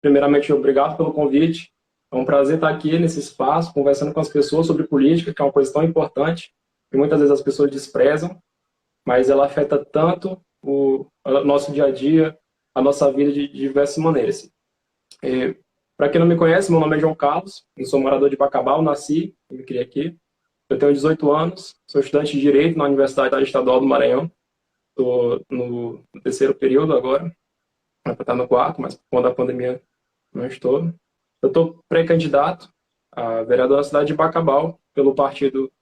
primeiramente, obrigado pelo convite. É um prazer estar aqui nesse espaço, conversando com as pessoas sobre política, que é uma coisa tão importante, que muitas vezes as pessoas desprezam, mas ela afeta tanto o nosso dia a dia, a nossa vida de diversas maneiras. Para quem não me conhece, meu nome é João Carlos, eu sou morador de Bacabal, nasci e me criei aqui. Eu tenho 18 anos, sou estudante de Direito na Universidade Estadual do Maranhão. Estou no terceiro período agora, para estar no quarto, mas por conta da pandemia não estou. Eu estou pré-candidato a vereador da cidade de Bacabal, pelo partido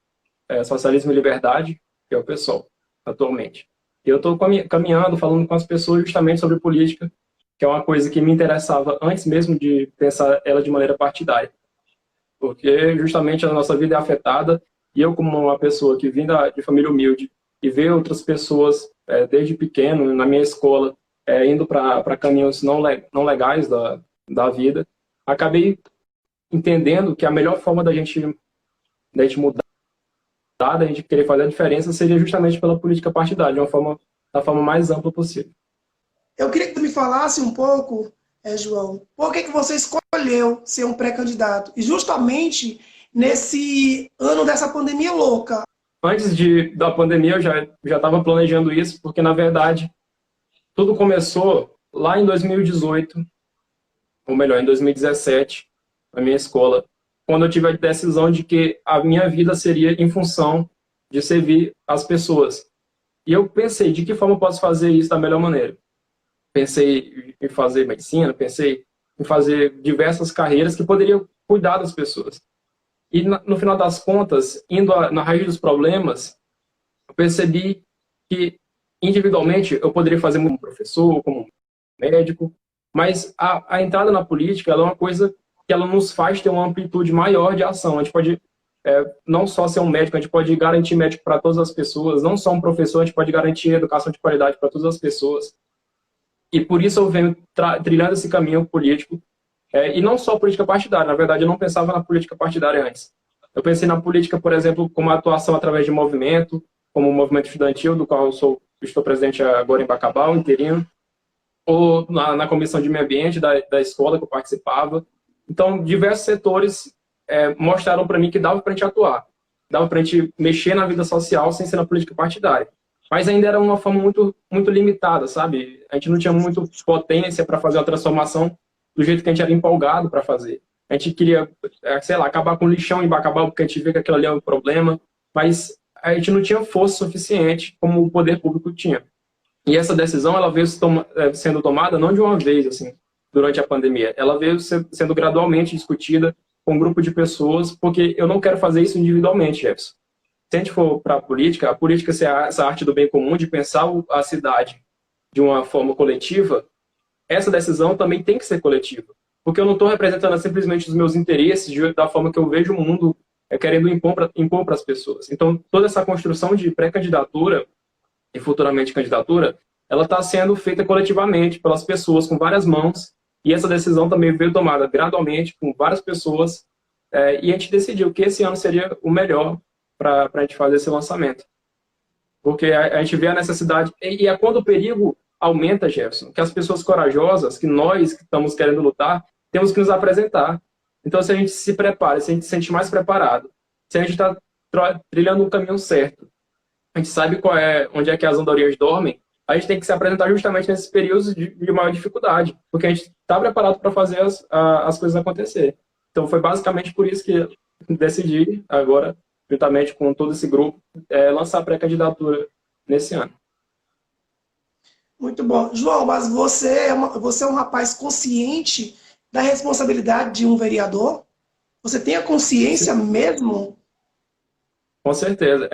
Socialismo e Liberdade, que é o PSOL, atualmente. E eu estou caminhando, falando com as pessoas justamente sobre política, que é uma coisa que me interessava antes mesmo de pensar ela de maneira partidária. Porque justamente a nossa vida é afetada, e eu, como uma pessoa que vim de família humilde, e ver outras pessoas, desde pequeno, na minha escola, indo para caminhos não legais da vida, acabei entendendo que a melhor forma da gente mudar, da gente querer fazer a diferença, seria justamente pela política partidária, da forma mais ampla possível. Eu queria que tu me falasse um pouco, João, por que você escolheu ser um pré-candidato? E justamente nesse ano dessa pandemia louca. Antes da pandemia, eu já estava planejando isso, porque, na verdade, tudo começou lá em 2018, ou melhor, em 2017, na minha escola, quando eu tive a decisão de que a minha vida seria em função de servir as pessoas. E eu pensei, de que forma eu posso fazer isso da melhor maneira? Pensei em fazer medicina, pensei em fazer diversas carreiras que poderiam cuidar das pessoas. E, no final das contas, indo na raiz dos problemas, eu percebi que, individualmente, eu poderia fazer como professor, como médico, mas a entrada na política ela é uma coisa que ela nos faz ter uma amplitude maior de ação. A gente pode não só ser um médico, a gente pode garantir médico para todas as pessoas, não só um professor, a gente pode garantir educação de qualidade para todas as pessoas. E por isso eu venho trilhando esse caminho político, e não só política partidária. Na verdade, eu não pensava na política partidária antes. Eu pensei na política, por exemplo, como atuação através de movimento, como o movimento estudantil, do qual estou presidente agora em Bacabal, interino, ou na comissão de meio ambiente da escola que eu participava. Então, diversos setores mostraram para mim que dava para a gente atuar, dava para a gente mexer na vida social sem ser na política partidária. Mas ainda era uma forma muito, muito limitada, sabe? A gente não tinha muito potência para fazer a transformação do jeito que a gente era empolgado para fazer. A gente queria, sei lá, acabar com o lixão em Bacabal, porque a gente vê que aquilo ali é um problema, mas a gente não tinha força suficiente como o poder público tinha. E essa decisão, ela veio sendo tomada não de uma vez, assim, durante a pandemia. Ela veio sendo gradualmente discutida com um grupo de pessoas, porque eu não quero fazer isso individualmente, Jefferson. Se a gente for para a política ser essa arte do bem comum, de pensar a cidade de uma forma coletiva, essa decisão também tem que ser coletiva. Porque eu não estou representando simplesmente os meus interesses da forma que eu vejo o mundo querendo impor para as pessoas. Então, toda essa construção de pré-candidatura e futuramente candidatura, ela está sendo feita coletivamente pelas pessoas, com várias mãos, e essa decisão também veio tomada gradualmente com várias pessoas, e a gente decidiu que esse ano seria o melhor para a gente fazer esse lançamento. Porque a gente vê a necessidade, e é quando o perigo aumenta, Jefferson, que as pessoas corajosas, que nós que estamos querendo lutar, temos que nos apresentar. Então, se a gente se prepara, se a gente se sente mais preparado, se a gente está trilhando um caminho certo, a gente sabe onde é que as andorinhas dormem, a gente tem que se apresentar justamente nesses períodos de maior dificuldade, porque a gente está preparado para fazer as coisas acontecer. Então, foi basicamente por isso que decidi, agora, juntamente com todo esse grupo, lançar a pré-candidatura nesse ano. Muito bom. João, mas você é um rapaz consciente da responsabilidade de um vereador? Você tem a consciência Sim. Mesmo? Com certeza.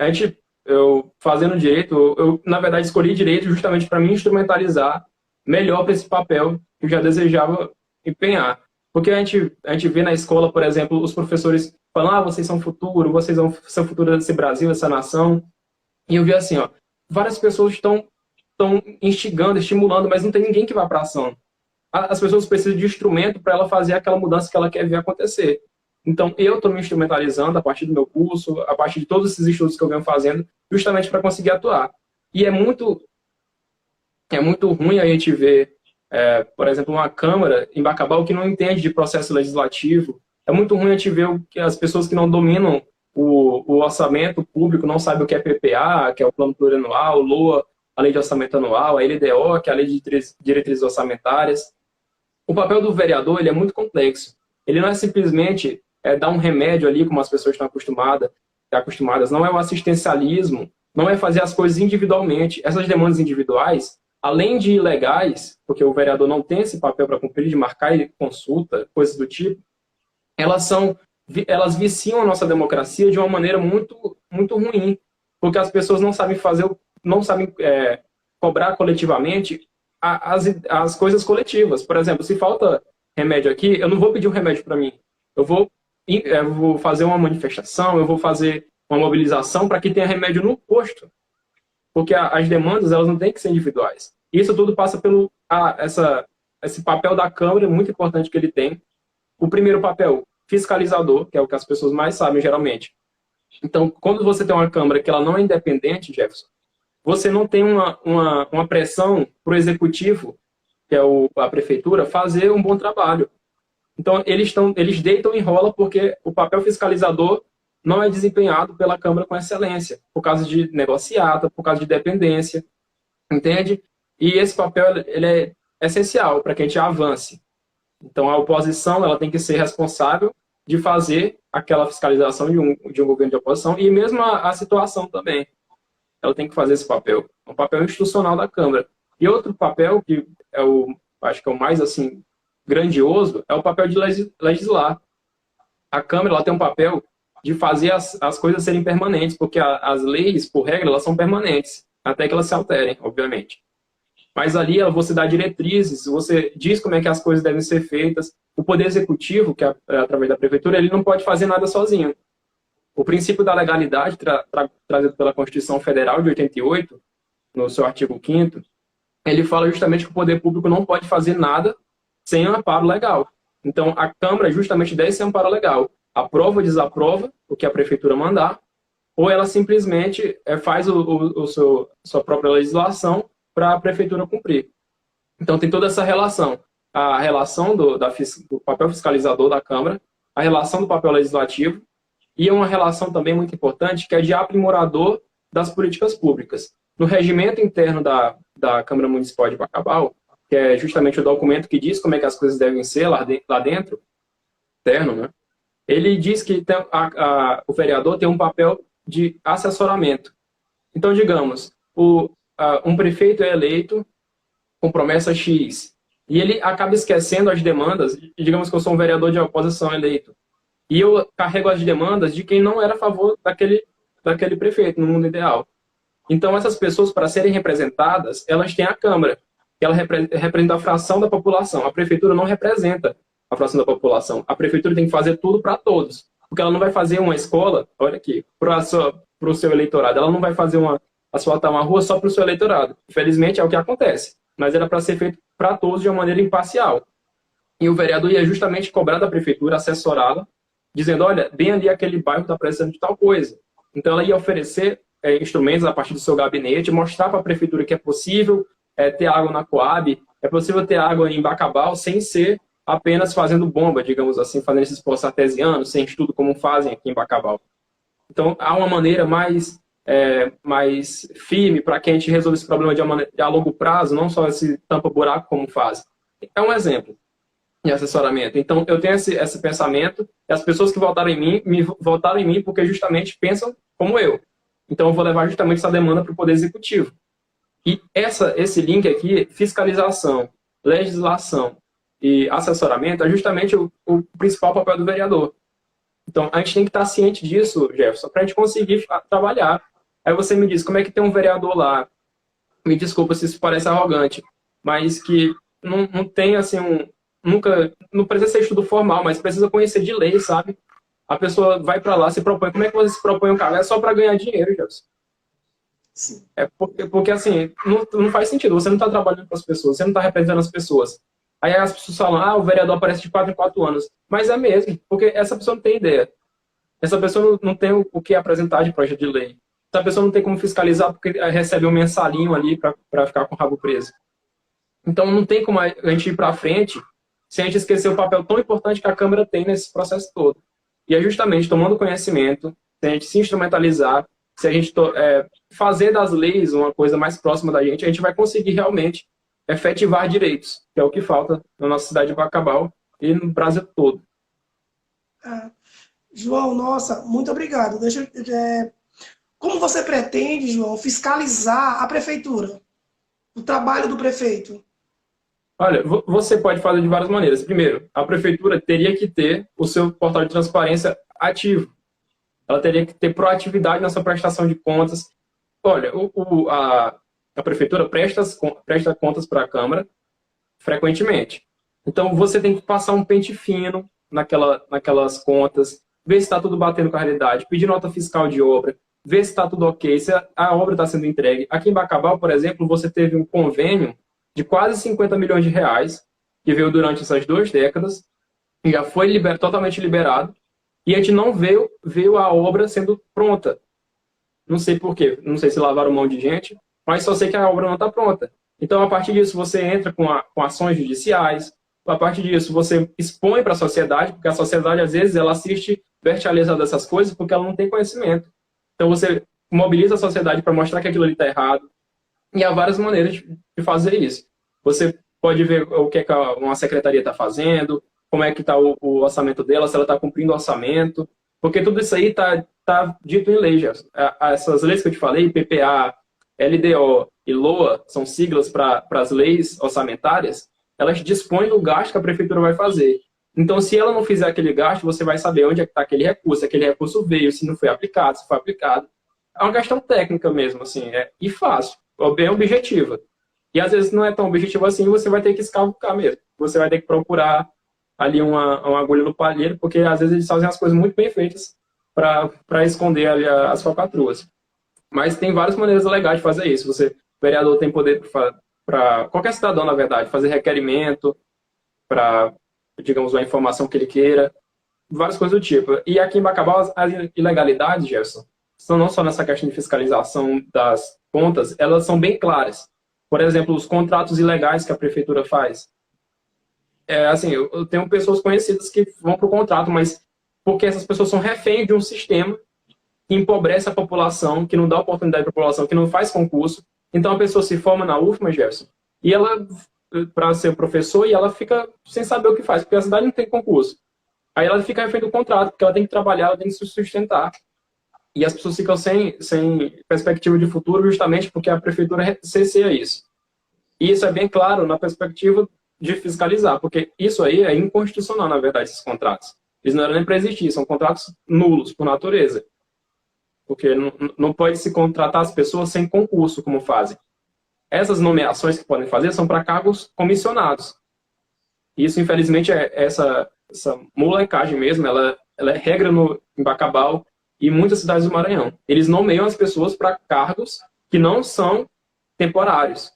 Eu fazendo direito, eu na verdade escolhi direito justamente para me instrumentalizar melhor para esse papel que eu já desejava empenhar. Porque a gente vê na escola, por exemplo, os professores falando, vocês são o futuro, vocês são o futuro desse Brasil, dessa nação. E eu vi assim, várias pessoas estão instigando, estimulando, mas não tem ninguém que vá para a ação. As pessoas precisam de instrumento para ela fazer aquela mudança que ela quer ver acontecer. Então, eu estou me instrumentalizando a partir do meu curso, a partir de todos esses estudos que eu venho fazendo, justamente para conseguir atuar. E é muito ruim a gente ver por exemplo, uma Câmara em Bacabal que não entende de processo legislativo. É muito ruim a gente ver que as pessoas que não dominam o orçamento público não sabem o que é PPA, que é o Plano Plurianual, LOA, a Lei de Orçamento Anual, a LDO, que é a Lei de Diretrizes Orçamentárias. O papel do vereador ele é muito complexo. Ele não é simplesmente dar um remédio ali, como as pessoas estão acostumadas, não é o assistencialismo, não é fazer as coisas individualmente. Essas demandas individuais, além de ilegais, porque o vereador não tem esse papel para cumprir, de marcar consulta, coisas do tipo, elas viciam a nossa democracia de uma maneira muito, muito ruim, porque as pessoas não sabem cobrar coletivamente as coisas coletivas. Por exemplo, se falta remédio aqui, eu não vou pedir um remédio para mim. Eu vou fazer uma manifestação, eu vou fazer uma mobilização para que tenha remédio no posto. Porque as demandas elas não têm que ser individuais. Isso tudo passa pelo esse papel da Câmara, muito importante que ele tem. O primeiro papel, fiscalizador, que é o que as pessoas mais sabem geralmente. Então, quando você tem uma Câmara que ela não é independente, Jefferson, você não tem uma pressão para o executivo, que é a prefeitura, fazer um bom trabalho. Então, eles deitam e enrolam porque o papel fiscalizador não é desempenhado pela Câmara com excelência, por causa de negociata, por causa de dependência, entende? E esse papel ele é essencial para que a gente avance. Então, a oposição ela tem que ser responsável de fazer aquela fiscalização de um governo de oposição e mesmo a situação também. Ela tem que fazer esse papel. É um papel institucional da Câmara. E outro papel, que acho que é o mais assim, grandioso, é o papel de legislar. A Câmara ela tem um papel de fazer as coisas serem permanentes, porque as leis, por regra, elas são permanentes, até que elas se alterem, obviamente. Mas ali você dá diretrizes, você diz como é que as coisas devem ser feitas. O Poder Executivo, que é através da Prefeitura, ele não pode fazer nada sozinho. O princípio da legalidade, trazido pela Constituição Federal de 88, no seu artigo 5º, ele fala justamente que o poder público não pode fazer nada sem amparo legal. Então, a Câmara justamente dá esse amparo legal. Aprova ou desaprova o que a Prefeitura mandar, ou ela simplesmente faz sua própria legislação para a Prefeitura cumprir. Então, tem toda essa relação. A relação do papel fiscalizador da Câmara, a relação do papel legislativo, e uma relação também muito importante, que é de aprimorador das políticas públicas. No regimento interno da Câmara Municipal de Bacabal, que é justamente o documento que diz como é que as coisas devem ser lá dentro, interno, né? Ele diz que o vereador tem um papel de assessoramento. Então, digamos, um prefeito é eleito com promessa X, e ele acaba esquecendo as demandas, digamos que eu sou um vereador de oposição eleito, e eu carrego as demandas de quem não era a favor daquele prefeito, no mundo ideal. Então, essas pessoas, para serem representadas, elas têm a Câmara, que ela representa a fração da população. A Prefeitura não representa a fração da população. A Prefeitura tem que fazer tudo para todos, porque ela não vai fazer uma escola, olha aqui, para o seu eleitorado. Ela não vai fazer asfaltar uma rua só para o seu eleitorado. Infelizmente, é o que acontece. Mas era para ser feito para todos de uma maneira imparcial. E o vereador ia justamente cobrar da Prefeitura, assessorá-la, dizendo, olha, bem ali aquele bairro está precisando de tal coisa. Então, ela ia oferecer instrumentos a partir do seu gabinete, mostrar para a Prefeitura que é possível ter água na Coab, é possível ter água em Bacabal sem ser apenas fazendo bomba, digamos assim, fazendo esses poços artesianos, sem estudo como fazem aqui em Bacabal. Então, há uma maneira mais firme para que a gente resolva esse problema a longo prazo, não só esse tampa-buraco como faz. É um exemplo de assessoramento. Então, eu tenho esse pensamento, e as pessoas que votaram em mim, votaram em mim porque justamente pensam como eu. Então, eu vou levar justamente essa demanda para o Poder Executivo. E esse link aqui, fiscalização, legislação e assessoramento, é justamente o principal papel do vereador. Então, a gente tem que estar ciente disso, Jefferson, para a gente conseguir trabalhar. Aí você me diz, como é que tem um vereador lá, me desculpa se isso parece arrogante, mas que não tem, assim, não precisa ser estudo formal, mas precisa conhecer de lei, sabe? A pessoa vai para lá, se propõe. Como é que você se propõe um cargo? É só para ganhar dinheiro, Jefferson. Sim. Porque assim, não faz sentido. Você não está trabalhando para as pessoas, você não está representando as pessoas. Aí as pessoas falam, o vereador aparece de 4 em 4 anos. Mas é mesmo, porque essa pessoa não tem ideia. Essa pessoa não tem o que apresentar de projeto de lei. Essa pessoa não tem como fiscalizar porque recebe um mensalinho ali para ficar com o rabo preso. Então, não tem como a gente ir para frente sem a gente esquecer o papel tão importante que a Câmara tem nesse processo todo. E é justamente tomando conhecimento, se a gente se instrumentalizar, se a gente fazer das leis uma coisa mais próxima da gente, a gente vai conseguir realmente efetivar direitos, que é o que falta na nossa cidade de Bacabal e no Brasil todo. João, nossa, muito obrigado. Como você pretende, João, fiscalizar a prefeitura? O trabalho do prefeito? Olha, você pode fazer de várias maneiras. Primeiro, a prefeitura teria que ter o seu portal de transparência ativo. Ela teria que ter proatividade na sua prestação de contas. Olha, a prefeitura presta contas para a Câmara frequentemente. Então, você tem que passar um pente fino naquelas contas, ver se está tudo batendo com a realidade, pedir nota fiscal de obra, ver se está tudo ok, se a obra está sendo entregue. Aqui em Bacabal, por exemplo, você teve um convênio de quase 50 milhões de reais, que veio durante essas 2 décadas, e já foi totalmente liberado, e a gente não veio a obra sendo pronta. Não sei por quê, não sei se lavaram mão de gente, mas só sei que a obra não está pronta. Então, a partir disso, você entra com ações judiciais, a partir disso, você expõe para a sociedade, porque a sociedade, às vezes, ela assiste verticalizada essas coisas porque ela não tem conhecimento. Então, você mobiliza a sociedade para mostrar que aquilo ali está errado, e há várias maneiras de fazer isso. Você pode ver o que uma secretaria está fazendo, como é que está o orçamento dela, se ela está cumprindo o orçamento, porque tudo isso aí está dito em lei já. Essas leis que eu te falei, PPA, LDO e LOA, são siglas para as leis orçamentárias, elas dispõem do gasto que a prefeitura vai fazer. Então, se ela não fizer aquele gasto, você vai saber onde é que está aquele recurso veio, se não foi aplicado, se foi aplicado. É uma questão técnica mesmo, assim, e fácil, bem objetiva. E às vezes não é tão objetivo assim, você vai ter que escavucar mesmo. Você vai ter que procurar ali uma agulha no palheiro, porque às vezes eles fazem as coisas muito bem feitas para esconder ali as falcatruas. Mas tem várias maneiras legais de fazer isso. O vereador tem poder para qualquer cidadão, na verdade, fazer requerimento para, digamos, uma informação que ele queira, várias coisas do tipo. E aqui em Bacabal, as ilegalidades, Gerson, são não só nessa questão de fiscalização das contas, elas são bem claras. Por exemplo, os contratos ilegais que a prefeitura faz. Assim, eu tenho pessoas conhecidas que vão para o contrato, mas porque essas pessoas são reféns de um sistema que empobrece a população, que não dá oportunidade para a população, que não faz concurso. Então a pessoa se forma na UFMA, Gerson, e ela, para ser professor, e ela fica sem saber o que faz, porque a cidade não tem concurso. Aí ela fica refém do contrato, porque ela tem que trabalhar, ela tem que se sustentar. E as pessoas ficam sem perspectiva de futuro justamente porque a prefeitura cerceia isso. E isso é bem claro na perspectiva de fiscalizar, porque isso aí é inconstitucional, na verdade, esses contratos. Eles não eram nem para existir, são contratos nulos, por natureza. Porque não pode se contratar as pessoas sem concurso, como fazem. Essas nomeações que podem fazer são para cargos comissionados. E isso, infelizmente, essa molecagem mesmo, ela é regra em Bacabal e muitas cidades do Maranhão. Eles nomeiam as pessoas para cargos que não são temporários.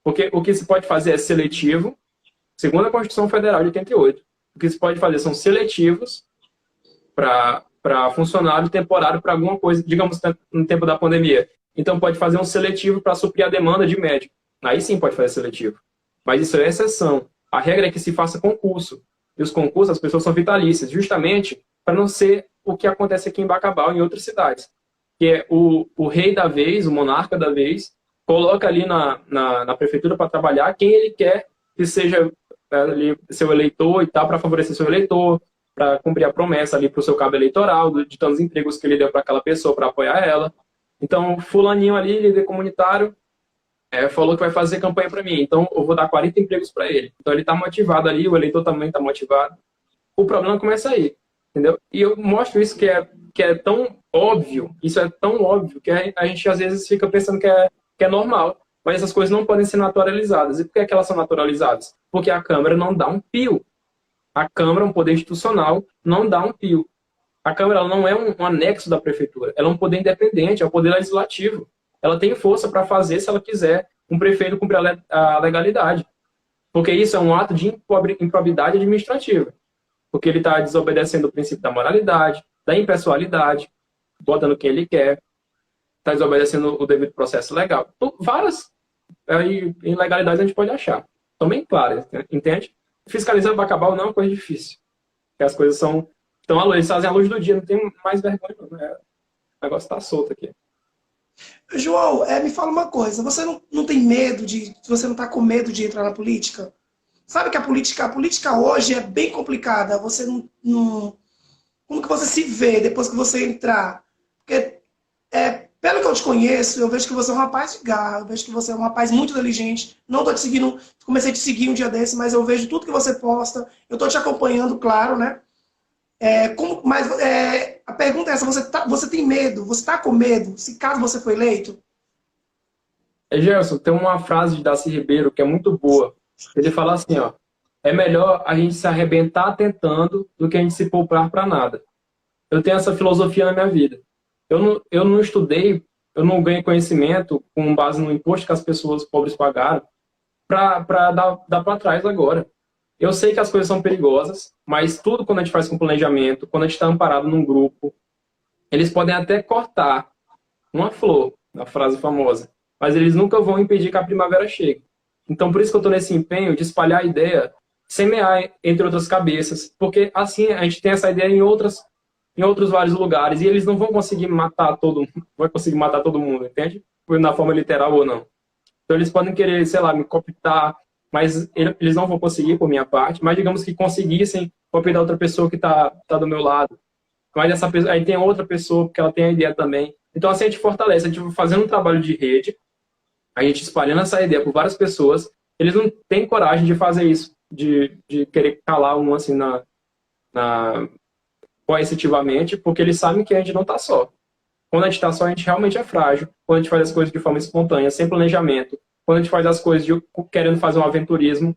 Porque o que se pode fazer é seletivo, segundo a Constituição Federal de 88. O que se pode fazer são seletivos para funcionário temporário para alguma coisa, digamos, no tempo da pandemia. Então, pode fazer um seletivo para suprir a demanda de médico. Aí sim pode fazer seletivo. Mas isso é exceção. A regra é que se faça concurso. E os concursos, as pessoas são vitalícias, justamente para não ser o que acontece aqui em Bacabal e em outras cidades. Que é o rei da vez, o monarca da vez, coloca ali na prefeitura para trabalhar quem ele quer que seja ali, seu eleitor e tal, para favorecer seu eleitor, para cumprir a promessa ali para o seu cabo eleitoral, de tantos empregos que ele deu para aquela pessoa, para apoiar ela. Então, fulaninho ali, líder comunitário, falou que vai fazer campanha para mim, então eu vou dar 40 empregos para ele. Então ele está motivado ali, o eleitor também está motivado. O problema começa aí, entendeu? E eu mostro isso que é tão óbvio, isso é tão óbvio, que a gente às vezes fica pensando que é normal, mas essas coisas não podem ser naturalizadas. E por que elas são naturalizadas? Porque a Câmara não dá um pio. A Câmara, um poder institucional, não dá um pio. A Câmara ela não é um anexo da Prefeitura, ela é um poder independente, é um poder legislativo. Ela tem força para fazer, se ela quiser, um prefeito cumprir a legalidade. Porque isso é um ato de improbidade administrativa. Porque ele está desobedecendo o princípio da moralidade, da impessoalidade, botando quem ele quer, está desobedecendo o devido processo legal. Então, várias ilegalidades a gente pode achar. são bem claras, entende? Fiscalizar Bacabal não é uma coisa difícil. Porque as coisas estão à luz, eles fazem à luz do dia, não tem mais vergonha, não. O negócio está solto aqui. João, me fala uma coisa, você não tem medo você não está com medo de entrar na política? Sabe que a política hoje é bem complicada, você não como que você se vê depois que você entrar? Porque, pelo que eu te conheço, eu vejo que você é um rapaz de garra, eu vejo que você é um rapaz muito inteligente. Não estou te seguindo, comecei a te seguir um dia desse, mas eu vejo tudo que você posta, eu estou te acompanhando, claro, né? Mas a pergunta é essa, você tem medo, você está com medo, se caso você for eleito? Gerson, tem uma frase de Darcy Ribeiro que é muito boa. Ele fala assim, ó, é melhor a gente se arrebentar tentando do que a gente se poupar para nada. Eu tenho essa filosofia na minha vida. Eu não estudei, eu não ganhei conhecimento com base no imposto que as pessoas pobres pagaram para dar para trás agora. Eu sei que as coisas são perigosas, mas tudo quando a gente faz com planejamento, quando a gente está amparado num grupo, eles podem até cortar uma flor, a frase famosa, mas eles nunca vão impedir que a primavera chegue. Então, por isso que eu estou nesse empenho de espalhar a ideia, semear entre outras cabeças, porque assim a gente tem essa ideia em outros vários lugares, e eles não vão conseguir matar todo mundo, vai conseguir matar todo mundo, entende? Na forma literal ou não. Então eles podem querer, sei lá, me cooptar, mas eles não vão conseguir por minha parte, mas digamos que conseguissem cooptar outra pessoa que tá do meu lado. Mas essa pessoa, aí tem outra pessoa, porque ela tem a ideia também. Então assim a gente fortalece, a gente vai fazendo um trabalho de rede, a gente espalhando essa ideia por várias pessoas, eles não têm coragem de fazer isso, de querer calar um assim coercitivamente, porque eles sabem que a gente não está só. Quando a gente está só, a gente realmente é frágil. Quando a gente faz as coisas de forma espontânea, sem planejamento, quando a gente faz as coisas querendo fazer um aventurismo,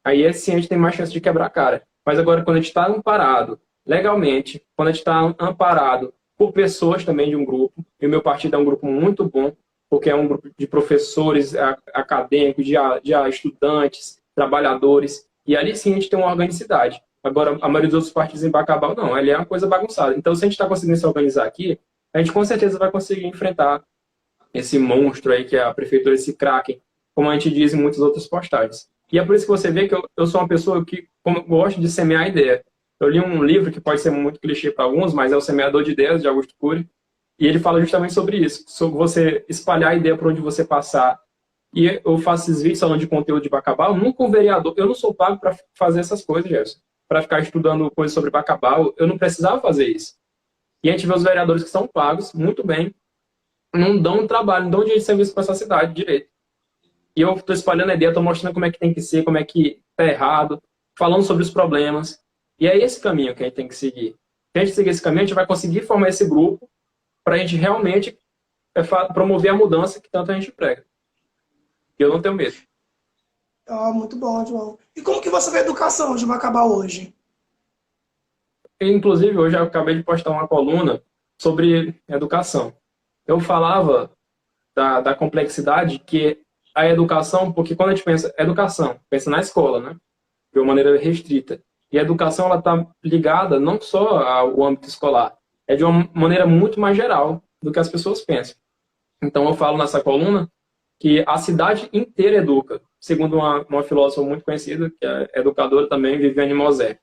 aí sim a gente tem mais chance de quebrar a cara. Mas agora, quando a gente está amparado legalmente, quando a gente está amparado por pessoas também de um grupo, e o meu partido é um grupo muito bom, porque é um grupo de professores acadêmicos, de estudantes, trabalhadores, e ali sim a gente tem uma organicidade. Agora, a maioria dos outros partidos em Bacabal, não, ele é uma coisa bagunçada. Então, se a gente está conseguindo se organizar aqui, a gente com certeza vai conseguir enfrentar esse monstro aí que é a prefeitura, esse Kraken, como a gente diz em muitas outras postagens. E é por isso que você vê que eu sou uma pessoa que gosto de semear ideia. Eu li um livro que pode ser muito clichê para alguns, mas é O Semeador de Ideias, de Augusto Cury, e ele fala justamente sobre isso, sobre você espalhar a ideia por onde você passar. E eu faço esses vídeos falando de conteúdo de Bacabal, nunca um vereador, eu não sou pago para fazer essas coisas, Gerson, para ficar estudando coisas sobre Bacabal, eu não precisava fazer isso. E a gente vê os vereadores que são pagos, muito bem, não dão trabalho, não dão dinheiro de serviço para essa cidade direito. E eu estou espalhando a ideia, estou mostrando como é que tem que ser, como é que está errado, falando sobre os problemas. E é esse caminho que a gente tem que seguir. Se a gente seguir esse caminho, a gente vai conseguir formar esse grupo para a gente realmente promover a mudança que tanto a gente prega. E eu não tenho medo. Muito bom, João. E como que você vê a educação de Bacabal hoje? Inclusive, hoje eu acabei de postar uma coluna sobre educação. Eu falava da complexidade que a educação, porque quando a gente pensa educação, pensa na escola, né? De uma maneira restrita. E a educação ela está ligada não só ao âmbito escolar, é de uma maneira muito mais geral do que as pessoas pensam. Então eu falo nessa coluna que a cidade inteira educa, segundo uma filósofa muito conhecida, que é educadora também, Viviane Mosé.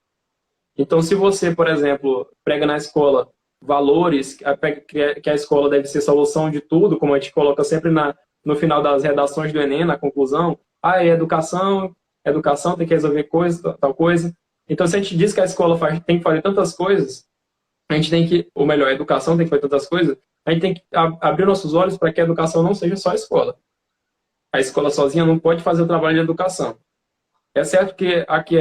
Então se você, por exemplo, prega na escola valores, que a escola deve ser solução de tudo, como a gente coloca sempre no final das redações do Enem, na conclusão, é educação tem que resolver coisa, tal coisa. Então, se a gente diz que a escola tem que fazer tantas coisas, a gente tem que, ou melhor, a educação tem que fazer tantas coisas, a gente tem que abrir nossos olhos para que a educação não seja só a escola. A escola sozinha não pode fazer o trabalho de educação. É certo que aqui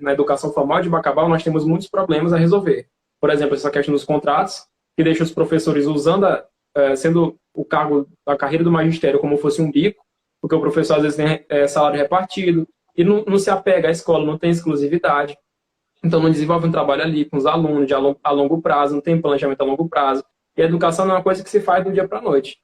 na educação formal de Bacabal nós temos muitos problemas a resolver. Por exemplo, essa questão dos contratos, que deixa os professores usando, sendo o cargo, a carreira do magistério como fosse um bico, porque o professor às vezes tem salário repartido, e não se apega à escola, não tem exclusividade. Então não desenvolve um trabalho ali com os alunos a longo prazo, não tem planejamento a longo prazo. E a educação não é uma coisa que se faz do dia para a noite.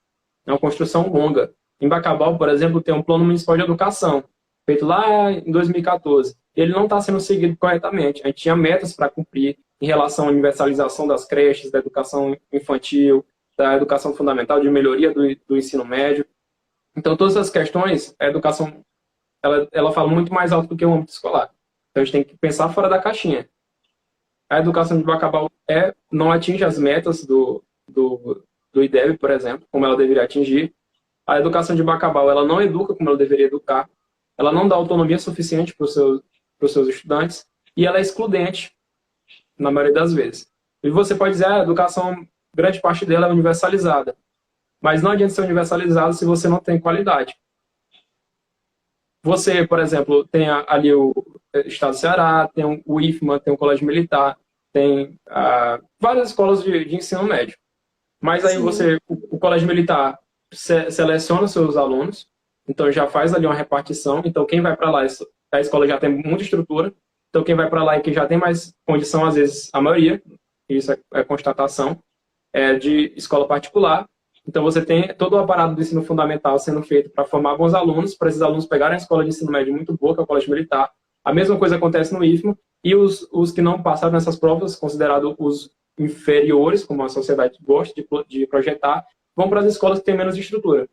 É uma construção longa. Em Bacabal, por exemplo, tem um plano municipal de educação, feito lá em 2014. Ele não está sendo seguido corretamente. A gente tinha metas para cumprir em relação à universalização das creches, da educação infantil, da educação fundamental, de melhoria do ensino médio. Então, todas essas questões, a educação ela fala muito mais alto do que o âmbito escolar. Então a gente tem que pensar fora da caixinha. A educação de Bacabal não atinge as metas do IDEB, por exemplo, como ela deveria atingir. A educação de Bacabal, ela não educa como ela deveria educar. Ela não dá autonomia suficiente para os seus estudantes. E ela é excludente, na maioria das vezes. E você pode dizer, a educação, grande parte dela é universalizada. Mas não adianta ser universalizado se você não tem qualidade. Você, por exemplo, tem ali o Estado do Ceará, tem o IFMA, tem o Colégio Militar, tem várias escolas de ensino médio. Mas aí o Colégio Militar seleciona os seus alunos, então já faz ali uma repartição. Então quem vai para lá, a escola já tem muita estrutura, então quem vai para lá e que já tem mais condição, às vezes a maioria, isso é constatação, de escola particular. Então você tem todo o aparato do ensino fundamental sendo feito para formar bons alunos, para esses alunos pegarem a escola de ensino médio muito boa, que é o Colégio Militar. A mesma coisa acontece no IFMA, e os que não passaram nessas provas, considerados os inferiores, como a sociedade gosta de projetar, vão para as escolas que têm menos estrutura,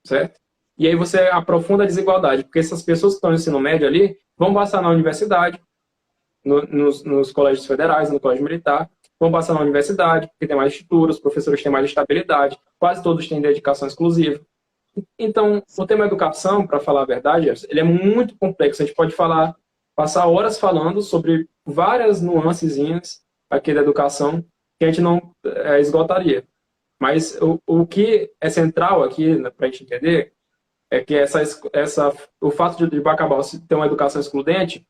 certo? E aí você aprofunda a desigualdade, porque essas pessoas que estão no ensino médio ali vão passar na universidade, nos colégios federais, no colégio militar, vão passar na universidade, porque tem mais estrutura, os professores têm mais estabilidade, quase todos têm dedicação exclusiva. Então, o tema educação, para falar a verdade, ele é muito complexo. A gente pode passar horas falando sobre várias nuancezinhas aqui da educação que a gente não esgotaria. Mas o que é central aqui, para a gente entender, é que o fato de Bacabal ter uma educação excludente,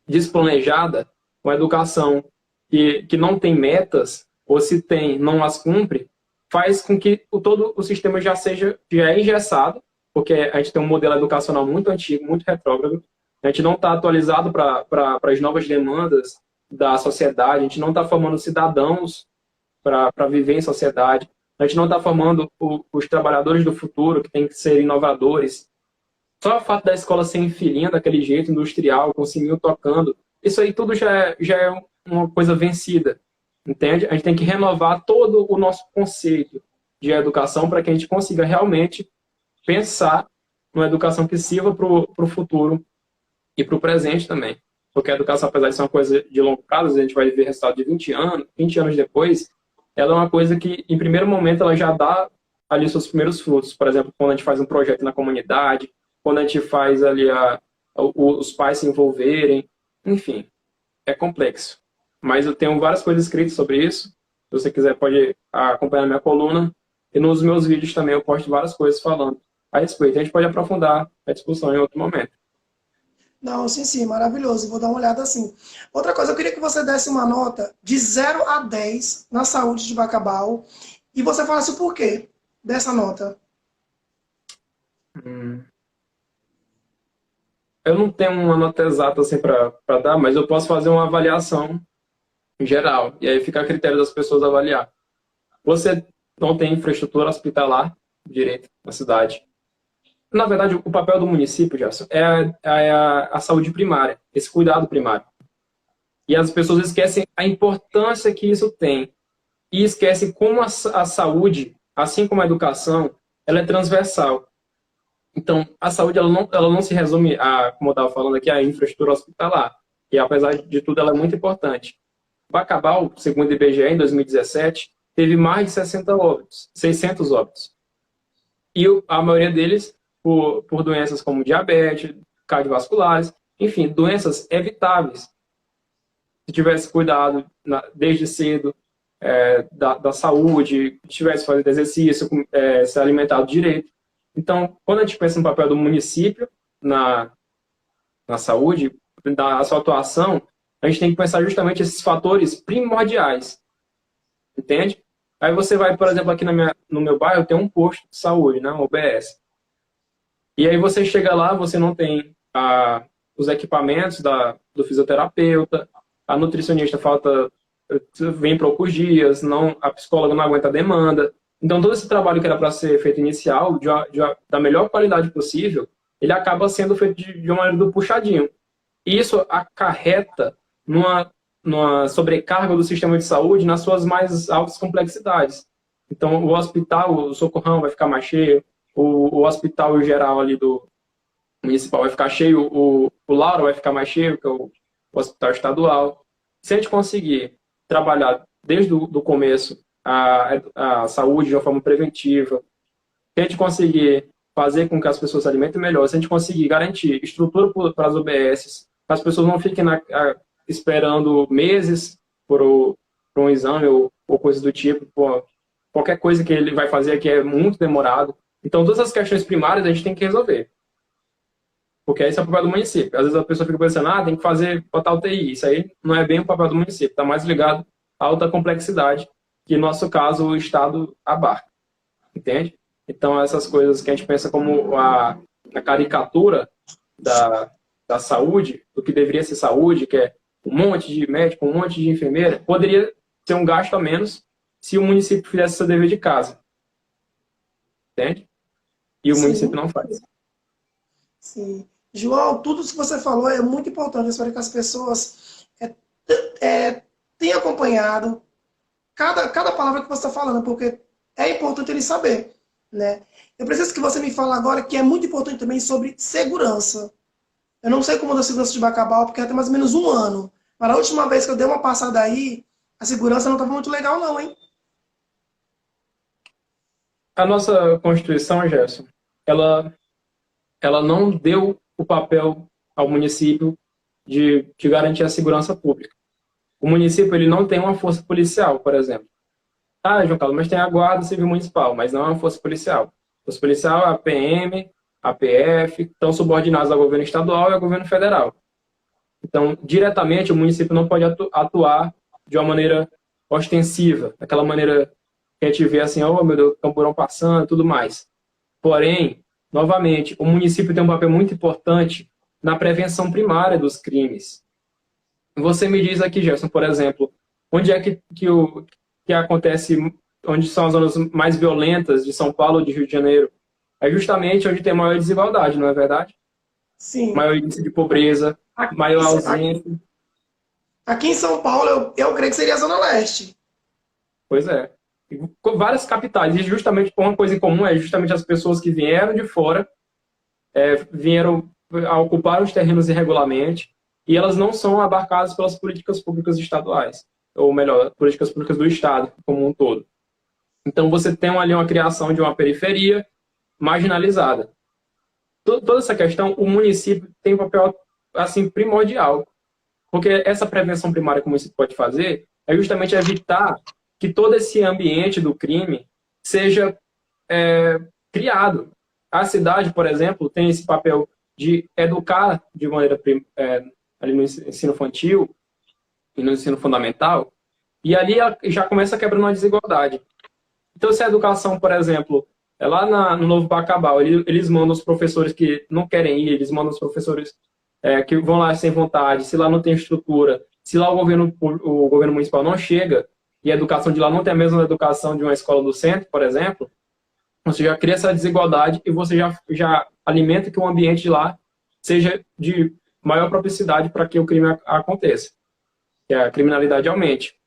desprplanejada, uma educação que não tem metas, ou se tem, não as cumpre, faz com que todo o sistema já é engessado, porque a gente tem um modelo educacional muito antigo, muito retrógrado, a gente não está atualizado para as novas demandas da sociedade, a gente não está formando cidadãos para viver em sociedade, a gente não está formando os trabalhadores do futuro, que têm que ser inovadores. Só o fato da escola ser enfilinha daquele jeito, industrial, com o sininho tocando, isso aí tudo já é uma coisa vencida, entende? A gente tem que renovar todo o nosso conceito de educação para que a gente consiga realmente pensar numa educação que sirva para o futuro e para o presente também. Porque a educação, apesar de ser uma coisa de longo prazo, a gente vai ver resultado de 20 anos depois, ela é uma coisa que, em primeiro momento, ela já dá ali seus primeiros frutos. Por exemplo, quando a gente faz um projeto na comunidade, quando a gente faz ali os pais se envolverem, enfim, é complexo. Mas eu tenho várias coisas escritas sobre isso. Se você quiser, pode acompanhar minha coluna. E nos meus vídeos também eu posto várias coisas falando a respeito. A gente pode aprofundar a discussão em outro momento. Não, sim, maravilhoso. Vou dar uma olhada assim. Outra coisa, eu queria que você desse uma nota de 0 a 10 na saúde de Bacabal e você falasse o porquê dessa nota. Eu não tenho uma nota exata assim para dar, mas eu posso fazer uma avaliação geral. E aí fica a critério das pessoas avaliar. Você não tem infraestrutura hospitalar direito na cidade. Na verdade, o papel do município, Gerson, é a saúde primária, esse cuidado primário. E as pessoas esquecem a importância que isso tem. E esquecem como a saúde, assim como a educação, ela é transversal. Então, a saúde ela não se resume como eu estava falando aqui, a infraestrutura hospitalar. E, apesar de tudo, ela é muito importante. Bacabal, segundo o IBGE, em 2017, teve mais de 600 óbitos. E a maioria deles por doenças como diabetes, cardiovasculares, enfim, doenças evitáveis. Se tivesse cuidado desde cedo da saúde, tivesse feito exercício, se alimentado direito. Então, quando a gente pensa no papel do município na saúde, da sua atuação, a gente tem que pensar justamente esses fatores primordiais. Entende? Aí você vai, por exemplo, aqui no meu bairro, tem um posto de saúde, né, um OBS. E aí você chega lá, você não tem os equipamentos do fisioterapeuta, a nutricionista vem poucos dias, a psicóloga não aguenta a demanda. Então todo esse trabalho que era para ser feito inicial, da melhor qualidade possível, ele acaba sendo feito de uma maneira do puxadinho. E isso acarreta numa sobrecarga do sistema de saúde nas suas mais altas complexidades. Então o hospital, o socorrão vai ficar mais cheio, o hospital geral ali municipal vai ficar cheio, o Laura vai ficar mais cheio, que é o hospital estadual. Se a gente conseguir trabalhar desde o do começo a saúde de uma forma preventiva, se a gente conseguir fazer com que as pessoas se alimentem melhor, se a gente conseguir garantir estrutura para as UBSs, para as pessoas não fiquem esperando meses por um exame ou coisas do tipo, qualquer coisa que ele vai fazer aqui é muito demorado. Então, todas as questões primárias a gente tem que resolver. Porque esse é o papel do município. Às vezes a pessoa fica pensando, tem que botar UTI. Isso aí não é bem o papel do município, está mais ligado à alta complexidade, que no nosso caso o Estado abarca. Entende? Então, essas coisas que a gente pensa como a caricatura da saúde, do que deveria ser saúde, que é um monte de médico, um monte de enfermeira, poderia ser um gasto a menos se o município fizesse seu dever de casa. Entende? E o município não faz. Sim. João, tudo isso que você falou é muito importante. Eu espero que as pessoas tenham acompanhado cada palavra que você está falando, porque é importante eles saber, né? Eu preciso que você me fale agora que é muito importante também sobre segurança. Eu não sei como anda a segurança de Bacabal, porque tem mais ou menos um ano. Mas a última vez que eu dei uma passada aí, a segurança não estava muito legal não, hein? A nossa Constituição, Gerson, ela não deu o papel ao município de garantir a segurança pública. O município ele não tem uma força policial, por exemplo. João Carlos, mas tem a Guarda Civil Municipal, mas não é uma força policial. A força policial é a PM, a PF, estão subordinados ao governo estadual e ao governo federal. Então, diretamente, o município não pode atuar de uma maneira ostensiva, daquela maneira que a gente vê assim, oh meu Deus, camburão passando e tudo mais. Porém, novamente, o município tem um papel muito importante na prevenção primária dos crimes. Você me diz aqui, Gerson, por exemplo, onde é que acontece, onde são as zonas mais violentas de São Paulo ou de Rio de Janeiro? É justamente onde tem maior desigualdade, não é verdade? Sim. Maior índice de pobreza, maior ausência. Aqui em São Paulo, eu creio que seria a Zona Leste. Pois é. Com várias capitais. E justamente uma coisa em comum é justamente as pessoas que vieram de fora, vieram a ocupar os terrenos irregularmente, e elas não são abarcadas pelas políticas públicas estaduais. Ou melhor, políticas públicas do Estado como um todo. Então você tem ali uma criação de uma periferia marginalizada. Toda essa questão, o município tem um papel assim, primordial. Porque essa prevenção primária que o município pode fazer é justamente evitar que todo esse ambiente do crime seja criado. A cidade, por exemplo, tem esse papel de educar de maneira ali no ensino infantil e no ensino fundamental, e ali já começa quebrando uma desigualdade. Então, se a educação, por exemplo, lá no Novo Bacabal, eles mandam os professores que não querem ir, eles mandam os professores que vão lá sem vontade, se lá não tem estrutura, se lá o governo municipal não chega, e a educação de lá não tem a mesma educação de uma escola do centro, por exemplo, você já cria essa desigualdade e você já alimenta que o ambiente de lá seja de maior propicidade para que o crime aconteça, que a criminalidade aumente.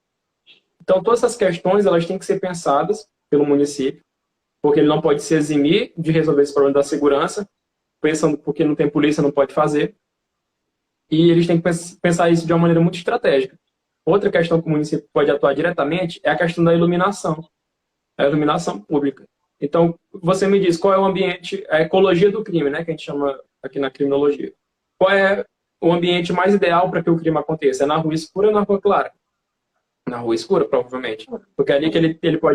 Então, todas essas questões elas têm que ser pensadas pelo município, porque ele não pode se eximir de resolver esse problema da segurança, pensando porque não tem polícia, não pode fazer, e eles têm que pensar isso de uma maneira muito estratégica. Outra questão que o município pode atuar diretamente é a questão da iluminação, a iluminação pública. Então, você me diz qual é o ambiente, a ecologia do crime, né, que a gente chama aqui na criminologia. Qual é o ambiente mais ideal para que o crime aconteça? É na rua escura ou na rua clara? Na rua escura, provavelmente. Porque é ali que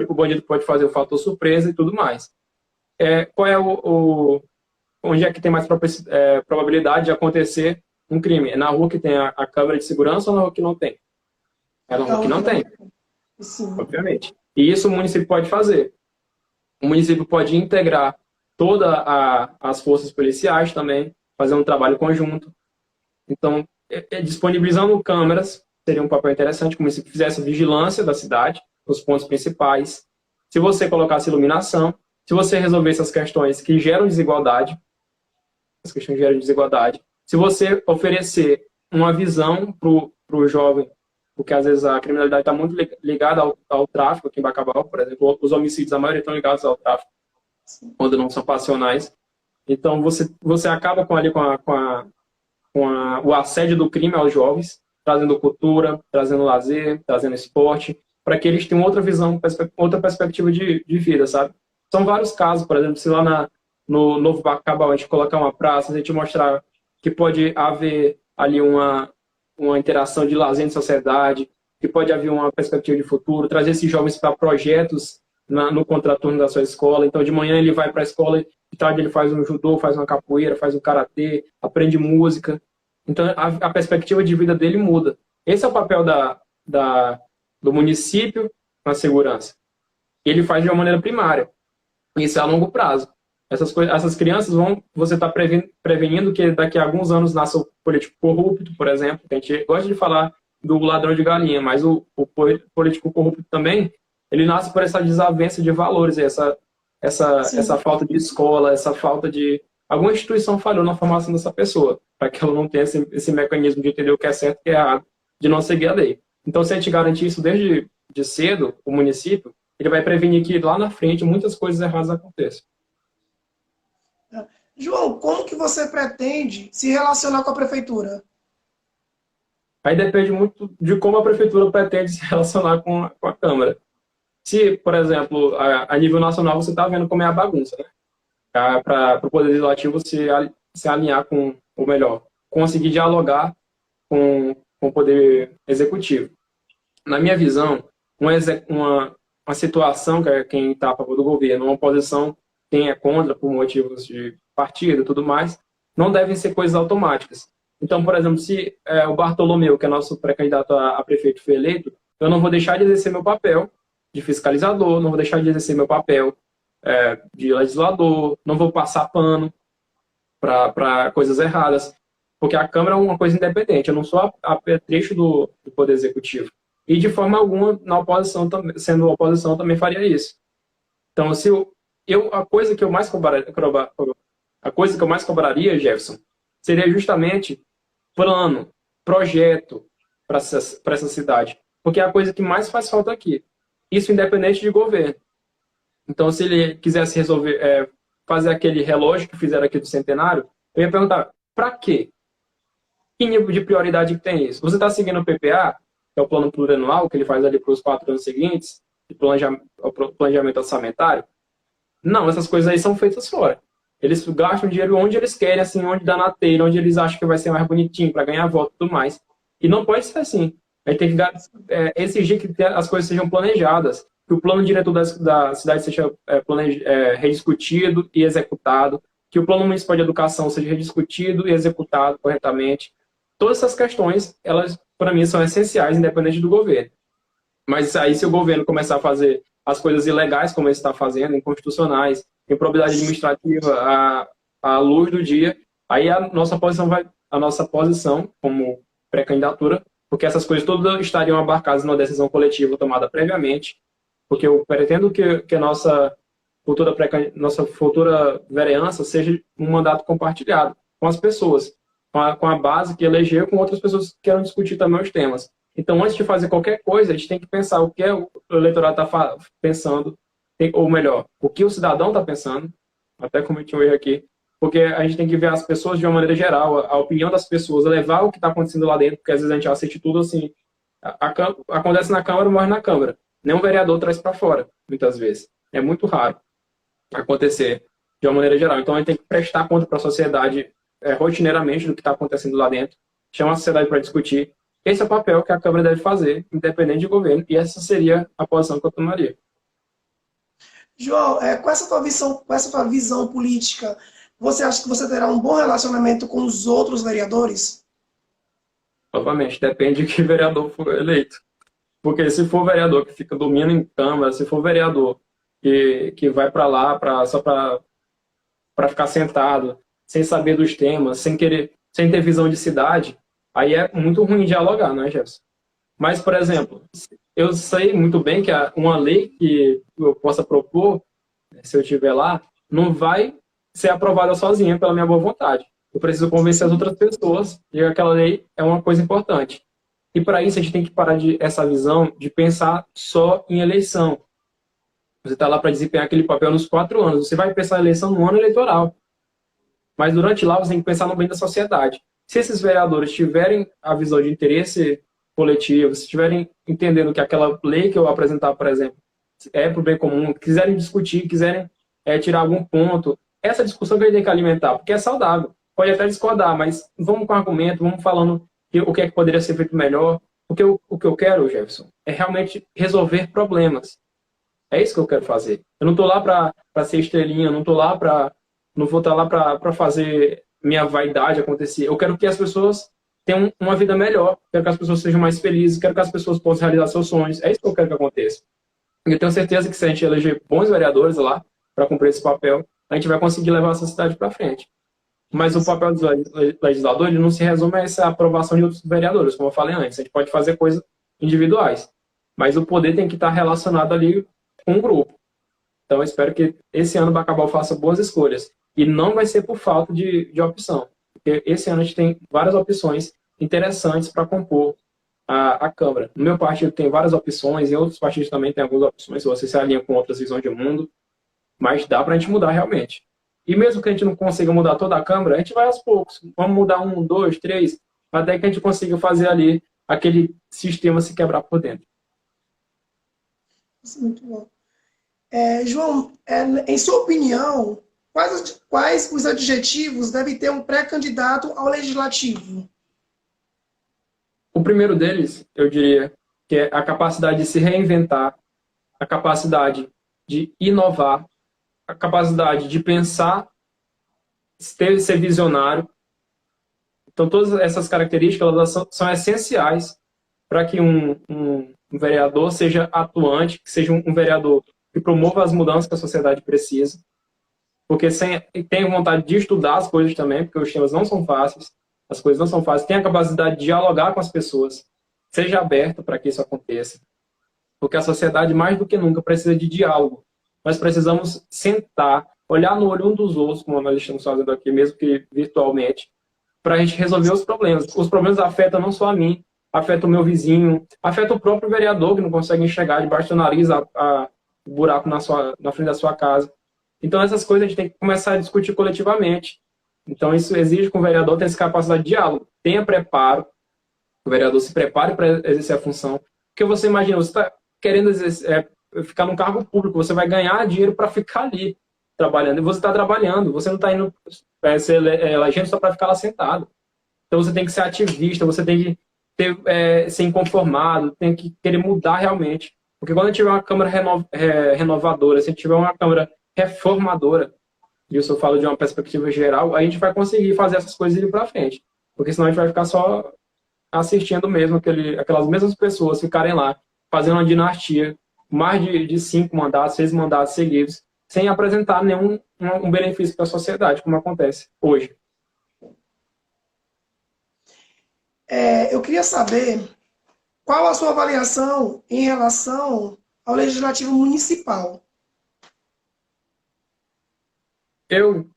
o bandido pode fazer o fator surpresa e tudo mais. Qual é onde é que tem mais probabilidade de acontecer um crime? É na rua que tem a câmera de segurança ou na rua que não tem? É na rua que não tem. Sim. Obviamente. E isso o município pode fazer. O município pode integrar todas as forças policiais também, fazer um trabalho conjunto. Então, disponibilizando câmeras, seria um papel interessante, como se fizesse vigilância da cidade, nos pontos principais. Se você colocasse iluminação, se você resolvesse as questões que geram desigualdade, se você oferecer uma visão para o jovem, porque às vezes a criminalidade está muito ligada ao tráfico, aqui em Bacabal, por exemplo, os homicídios, a maioria estão ligados ao tráfico, quando não são passionais. Então, você acaba o assédio do crime aos jovens, trazendo cultura, trazendo lazer, trazendo esporte, para que eles tenham outra visão, outra perspectiva de vida, sabe? São vários casos, por exemplo, se lá no Novo Bacabal a gente colocar uma praça, a gente mostrar que pode haver ali uma interação de lazer em sociedade, que pode haver uma perspectiva de futuro, trazer esses jovens para projetos no contraturno da sua escola. Então, de manhã ele vai para a escola, de tarde ele faz um judô, faz uma capoeira, faz um karatê, aprende música. Então, a perspectiva de vida dele muda. Esse é o papel do município na segurança. Ele faz de uma maneira primária. Isso é a longo prazo. Essas crianças você está prevenindo que daqui a alguns anos nasça o político corrupto, por exemplo, que a gente gosta de falar do ladrão de galinha, mas o político corrupto também, ele nasce por essa desavença de valores, essa falta de escola, essa falta de... Alguma instituição falhou na formação dessa pessoa, para que ela não tenha esse mecanismo de entender o que é certo e o que é errado, de não seguir a lei. Então, se a gente garantir isso desde cedo, o município, ele vai prevenir que lá na frente muitas coisas erradas aconteçam. João, como que você pretende se relacionar com a prefeitura? Aí depende muito de como a prefeitura pretende se relacionar com a Câmara. Se, por exemplo, a nível nacional você está vendo como é a bagunça, né? Para o Poder Legislativo se alinhar com, ou melhor, conseguir dialogar com o Poder Executivo. Na minha visão, uma situação que quem está a favor do governo, uma oposição, quem é contra por motivos de partido e tudo mais, não devem ser coisas automáticas. Então, por exemplo, se o Bartolomeu, que é nosso pré-candidato a prefeito, foi eleito, eu não vou deixar de exercer meu papel de fiscalizador, não vou deixar de exercer meu papel de legislador, não vou passar pano para coisas erradas, porque a Câmara é uma coisa independente, eu não sou apetrecho do Poder Executivo. E, de forma alguma, na oposição, sendo oposição, também faria isso. Então, se a coisa que eu mais cobraria, Jefferson, seria justamente plano, projeto para essa cidade, porque é a coisa que mais faz falta aqui. Isso independente de governo. Então, se ele quisesse resolver, fazer aquele relógio que fizeram aqui do centenário, eu ia perguntar, para quê? Que nível de prioridade que tem isso? Você está seguindo o PPA, que é o plano plurianual, que ele faz ali para os 4 anos seguintes, de planejamento orçamentário? Não, essas coisas aí são feitas fora. Eles gastam dinheiro onde eles querem, assim, onde dá na telha, onde eles acham que vai ser mais bonitinho, para ganhar voto e tudo mais. E não pode ser assim. A gente tem que exigir que as coisas sejam planejadas, que o plano diretor da cidade seja rediscutido e executado, que o plano municipal de educação seja rediscutido e executado corretamente. Todas essas questões, elas, para mim, são essenciais, independente do governo. Mas aí, se o governo começar a fazer as coisas ilegais, como ele está fazendo, inconstitucionais, improbidade administrativa à luz do dia, aí a nossa posição como pré-candidatura, porque essas coisas todas estariam abarcadas numa decisão coletiva tomada previamente, porque eu pretendo que a nossa futura vereança seja um mandato compartilhado com as pessoas, com a base que elegeu, com outras pessoas que queiram discutir também os temas. Então, antes de fazer qualquer coisa, a gente tem que pensar o que o eleitorado está pensando, ou melhor, o que o cidadão está pensando, até cometi um erro aqui, porque a gente tem que ver as pessoas de uma maneira geral, a opinião das pessoas, levar o que está acontecendo lá dentro, porque às vezes a gente assiste tudo assim, acontece na Câmara, morre na Câmara. Nenhum vereador traz para fora, muitas vezes. É muito raro acontecer de uma maneira geral. Então, a gente tem que prestar conta para a sociedade rotineiramente do que está acontecendo lá dentro, chamar a sociedade para discutir. Esse é o papel que a Câmara deve fazer, independente de governo, e essa seria a posição que eu tomaria. João, com essa tua visão política, você acha que você terá um bom relacionamento com os outros vereadores? Novamente, depende de que vereador for eleito. Porque se for vereador que fica dormindo em Câmara, se for vereador que vai para lá só para ficar sentado, sem saber dos temas, sem ter visão de cidade, aí é muito ruim dialogar, não é, Jefferson? Mas, por exemplo, eu sei muito bem que uma lei que eu possa propor, se eu estiver lá, não vai ser aprovada sozinha pela minha boa vontade. Eu preciso convencer as outras pessoas de que aquela lei é uma coisa importante. E para isso a gente tem que parar essa visão de pensar só em eleição. Você está lá para desempenhar aquele papel nos 4 anos. Você vai pensar em eleição no ano eleitoral. Mas durante lá você tem que pensar no bem da sociedade. Se esses vereadores tiverem a visão de interesse coletivo, se estiverem entendendo que aquela lei que eu apresentar, por exemplo, é para o bem comum, quiserem discutir, quiserem tirar algum ponto, essa discussão que a gente tem que alimentar, porque é saudável. Pode até discordar, mas vamos com argumento, vamos falando o que é que poderia ser feito melhor. Porque o que eu quero, Jefferson, é realmente resolver problemas. É isso que eu quero fazer. Eu não estou lá para ser estrelinha, não vou estar lá para fazer minha vaidade acontecer. Eu quero que as pessoas tenham uma vida melhor, quero que as pessoas sejam mais felizes, quero que as pessoas possam realizar seus sonhos. É isso que eu quero que aconteça. Eu tenho certeza que se a gente eleger bons vereadores lá para cumprir esse papel, a gente vai conseguir levar essa cidade para frente. Mas o papel do legislador ele não se resume a essa aprovação de outros vereadores, como eu falei antes. A gente pode fazer coisas individuais, mas o poder tem que estar relacionado ali com um grupo. Então, eu espero que esse ano o Bacabal faça boas escolhas. E não vai ser por falta de opção. Porque esse ano a gente tem várias opções interessantes para compor a Câmara. No meu partido tem várias opções, em outros partidos também tem algumas opções, se você se alinha com outras visões de mundo. Mas dá para a gente mudar realmente. E mesmo que a gente não consiga mudar toda a Câmara, a gente vai aos poucos. Vamos mudar 1, 2, 3, até que a gente consiga fazer ali aquele sistema se quebrar por dentro. Isso é muito bom. João, em sua opinião, quais os adjetivos deve ter um pré-candidato ao legislativo? O primeiro deles, eu diria, que é a capacidade de se reinventar, a capacidade de inovar, a capacidade de pensar, ser visionário. Então, todas essas características elas são essenciais para que um vereador seja atuante, que seja um vereador que promova as mudanças que a sociedade precisa. Porque tem vontade de estudar as coisas também, porque os temas não são fáceis, as coisas não são fáceis. Tem a capacidade de dialogar com as pessoas, seja aberto para que isso aconteça. Porque a sociedade, mais do que nunca, precisa de diálogo. Nós precisamos sentar, olhar no olho um dos outros, como nós estamos fazendo aqui, mesmo que virtualmente, para a gente resolver os problemas. Os problemas afetam não só a mim, afetam o meu vizinho, afetam o próprio vereador, que não consegue enxergar debaixo do nariz o buraco na frente da sua casa. Então, essas coisas a gente tem que começar a discutir coletivamente. Então, isso exige que o vereador tenha essa capacidade de diálogo, tenha preparo, o vereador se prepare para exercer a função. Porque você imagina, você está querendo ficar num cargo público, você vai ganhar dinheiro para ficar ali trabalhando. E você está trabalhando, você não está indo ser elegendo só para ficar lá sentado. Então, você tem que ser ativista, você tem que ser inconformado, tem que querer mudar realmente. Porque quando a gente tiver uma Câmara renovadora, se a gente tiver uma Câmara reformadora, e isso eu falo de uma perspectiva geral, a gente vai conseguir fazer essas coisas ir para frente. Porque senão a gente vai ficar só assistindo mesmo aquelas mesmas pessoas ficarem lá, fazendo uma dinastia, mais de 5 mandatos, 6 mandatos seguidos, sem apresentar nenhum um benefício para a sociedade, como acontece hoje. Eu queria saber qual a sua avaliação em relação ao Legislativo Municipal. Eu